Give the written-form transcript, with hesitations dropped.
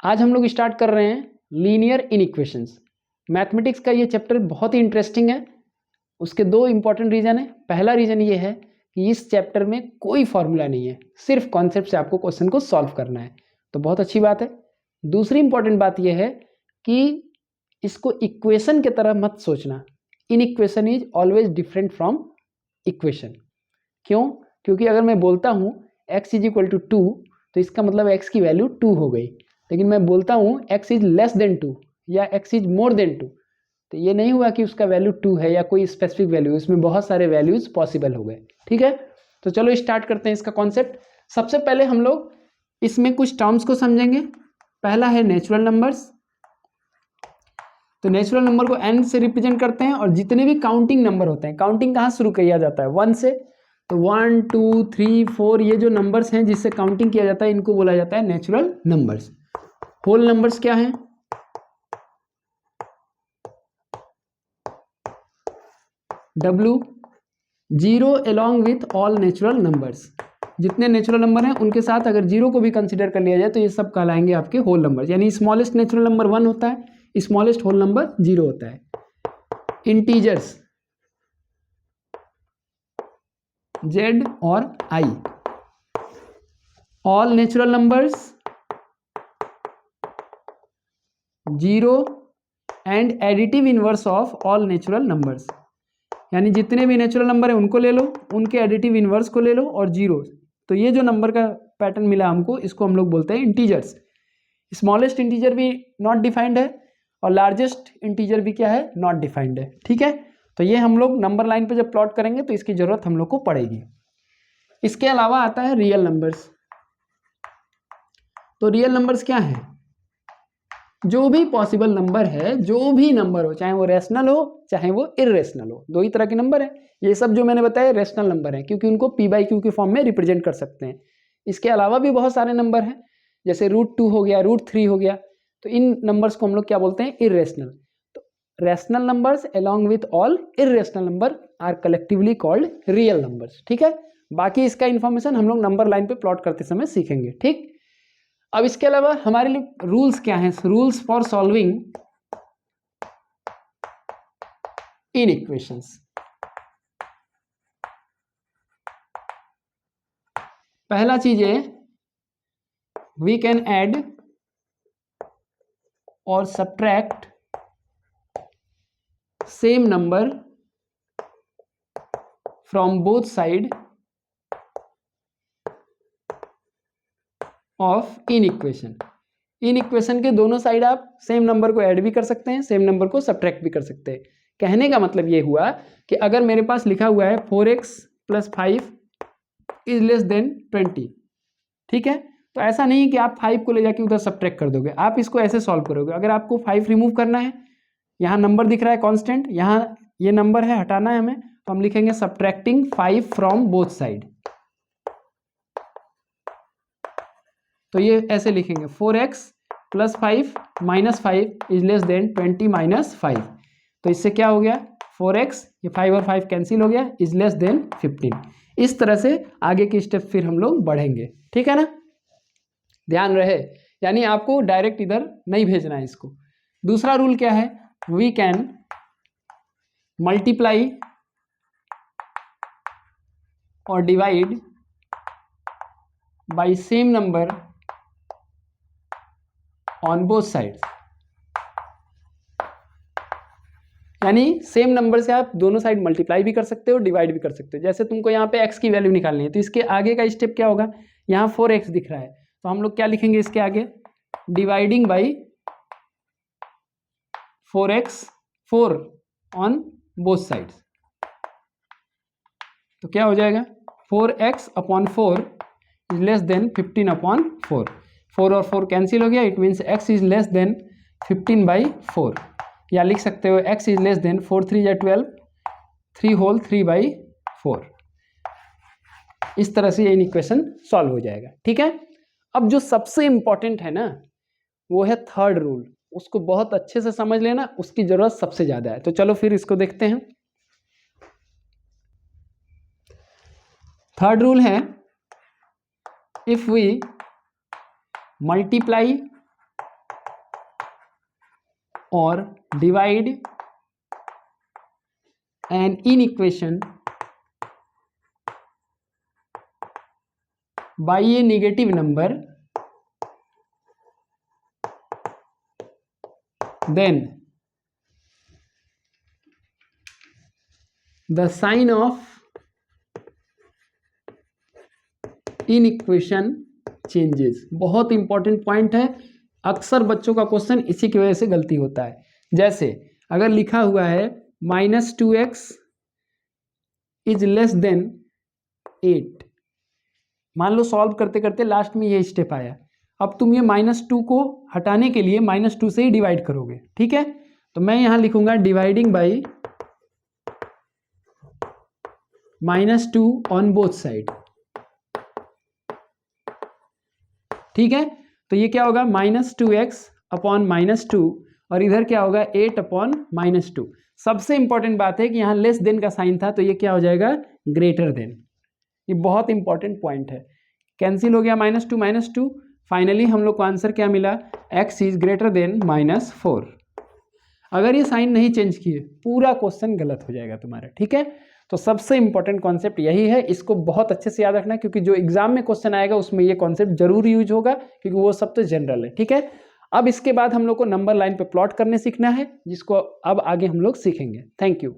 आज हम लोग स्टार्ट कर रहे हैं लीनियर इनइक्वेशंस। मैथमेटिक्स का ये चैप्टर बहुत ही इंटरेस्टिंग है। उसके दो इंपॉर्टेंट रीजन है। पहला रीजन ये है कि इस चैप्टर में कोई फॉर्मूला नहीं है, सिर्फ कॉन्सेप्ट से आपको क्वेश्चन को सॉल्व करना है, तो बहुत अच्छी बात है। दूसरी इंपॉर्टेंट बात यह है कि इसको इक्वेशन की तरह मत सोचना। Inequation is always different from equation. क्यों? क्योंकि अगर मैं बोलता हूँ x इज इक्वल टू 2 तो इसका मतलब x की वैल्यू 2 हो गई, लेकिन मैं बोलता हूँ x इज लेस देन 2 या x इज मोर देन 2 तो ये नहीं हुआ कि उसका वैल्यू 2 है या कोई स्पेसिफिक वैल्यू, इसमें बहुत सारे वैल्यूज पॉसिबल हो गए। ठीक है, तो चलो स्टार्ट करते हैं इसका कॉन्सेप्ट। सबसे पहले हम लोग इसमें कुछ टर्म्स को समझेंगे। पहला है नेचुरल नंबर्स। तो नेचुरल नंबर को n से रिप्रेजेंट करते हैं और जितने भी काउंटिंग नंबर होते हैं, काउंटिंग कहाँ शुरू किया जाता है? 1 से। तो 1 2 3 4 ये जो नंबर्स हैं जिससे काउंटिंग किया जाता है इनको बोला जाता है नेचुरल नंबर्स। होल नंबर्स क्या हैं? W zero along with all natural numbers. जितने नेचुरल नंबर हैं उनके साथ अगर जीरो को भी कंसिडर कर लिया जाए तो ये सब कहलाएंगे आपके होल नंबर। यानी स्मॉलेस्ट नेचुरल नंबर 1 होता है, स्मॉलेस्ट होल नंबर 0 होता है। इंटीजर्स Z और I। All natural numbers 0 and additive inverse of all natural numbers. यानी जितने भी नेचुरल नंबर है उनको ले लो, उनके एडिटिव इनवर्स को ले लो और जीरो। तो ये जो नंबर का पैटर्न मिला हमको, इसको हम लोग बोलते हैं इंटीजर्स। स्मॉलेस्ट इंटीजर भी नॉट डिफाइंड है और लार्जेस्ट इंटीजर भी क्या है? नॉट डिफाइंड है। ठीक है, तो ये हम लोग नंबर लाइन पे जब प्लॉट करेंगे तो इसकी जरूरत हम लोग को पड़ेगी। इसके अलावा आता है रियल नंबर्स। तो रियल नंबर्स क्या है? जो भी पॉसिबल नंबर है, जो भी नंबर हो, चाहे वो रैशनल हो चाहे वो इर्रेशनल हो, दो ही तरह के नंबर है। ये सब जो मैंने बताया रैशनल नंबर है क्योंकि उनको p/q के फॉर्म में रिप्रेजेंट कर सकते हैं। इसके अलावा भी बहुत सारे नंबर हैं, जैसे √2 हो गया, √3 हो गया, तो इन नंबर्स को हम लोग क्या बोलते हैं? इर्रेशनल। तो rational numbers along with all irrational number are collectively called real numbers. ठीक है, बाकी इसका इंफॉर्मेशन हम लोग नंबर लाइन पे प्लॉट करते समय सीखेंगे। ठीक, अब इसके अलावा हमारे लिए रूल्स क्या हैं? Rules for solving in equations. पहला चीज है वी कैन ऐड और subtract same number from both side of in equation. In equation के दोनों साइड आप सेम नंबर को ऐड भी कर सकते हैं, सेम नंबर को सब्ट्रैक्ट भी कर सकते हैं। कहने का मतलब ये हुआ कि अगर मेरे पास लिखा हुआ है 4x + 5 इज लेस देन 20, ठीक है, तो ऐसा नहीं कि आप 5 को ले जाके उधर सब्ट्रैक्ट कर दोगे, आप इसको ऐसे सॉल्व करोगे। अगर आपको 5 रिमूव करना है, यहाँ नंबर दिख रहा है कांस्टेंट, यहाँ ये नंबर है हटाना है हमें, तो हम लिखेंगे सब्ट्रैक्टिंग 5 फ्रॉम बोथ साइड। तो ये ऐसे लिखेंगे 4x + 5 - 5 इज लेस देन 20 - 5। तो इससे क्या हो गया? 4x, ये 5 और 5 कैंसिल हो गया, इज लेस देन 15। इस तरह से आगे की स्टेप फिर हम लोग बढ़ेंगे। ठीक है ना, ध्यान रहे, यानी आपको डायरेक्ट इधर नहीं भेजना है इसको। दूसरा रूल क्या है? वी कैन मल्टीप्लाई और divide by same number on both sides. यानी सेम नंबर से आप दोनों साइड मल्टीप्लाई भी कर सकते हो, डिवाइड भी कर सकते हो। जैसे तुमको यहाँ पे x की वैल्यू निकालनी है तो इसके आगे का स्टेप क्या होगा? यहाँ 4x दिख रहा है तो हम लोग क्या लिखेंगे इसके आगे? Dividing by 4x 4 on both sides. तो क्या हो जाएगा? 4x upon 4 is less than 15 upon 4। 4 और 4 कैंसिल हो गया, it means x is less than 15/4। या लिख सकते हो x इज लेस देन 4 3 या 12, 3 होल 3/4। इस तरह से ये इक्वेशन सॉल्व हो जाएगा। ठीक है, अब जो सबसे इंपॉर्टेंट है ना वो है थर्ड रूल। उसको बहुत अच्छे से समझ लेना, उसकी जरूरत सबसे ज्यादा है। तो चलो फिर इसको देखते हैं। थर्ड रूल है इफ वी मल्टीप्लाई और divide an inequation by a negative number, then the sign of inequation changes. बहुत इंपॉर्टेंट पॉइंट है, अक्सर बच्चों का क्वेश्चन इसी की वजह से गलती होता है। जैसे अगर लिखा हुआ है -2x इज लेस देन 8, मान लो सॉल्व करते करते लास्ट में ये स्टेप आया, अब तुम ये -2 को हटाने के लिए -2 से ही डिवाइड करोगे, ठीक है। तो मैं यहां लिखूंगा dividing by -2 on both side, ठीक है। तो ये क्या होगा -2x अपॉन -2 और इधर क्या होगा 8 अपॉन -2। सबसे इंपॉर्टेंट बात है कि यहाँ लेस देन का साइन था तो ये क्या हो जाएगा ग्रेटर देन। ये बहुत इंपॉर्टेंट पॉइंट है। कैंसिल हो गया -2 फाइनली हम लोग को आंसर क्या मिला, x इज ग्रेटर देन -4। अगर ये साइन नहीं चेंज किए पूरा क्वेश्चन गलत हो जाएगा तुम्हारा, ठीक है। तो सबसे इंपॉर्टेंट कॉन्सेप्ट यही है, इसको बहुत अच्छे से याद रखना क्योंकि जो एग्जाम में क्वेश्चन आएगा उसमें ये कॉन्सेप्ट जरूर यूज होगा क्योंकि वो सब तो जनरल है, ठीक है। अब इसके बाद हम लोग को नंबर लाइन पे प्लॉट करने सीखना है जिसको अब आगे हम लोग सीखेंगे। Thank you.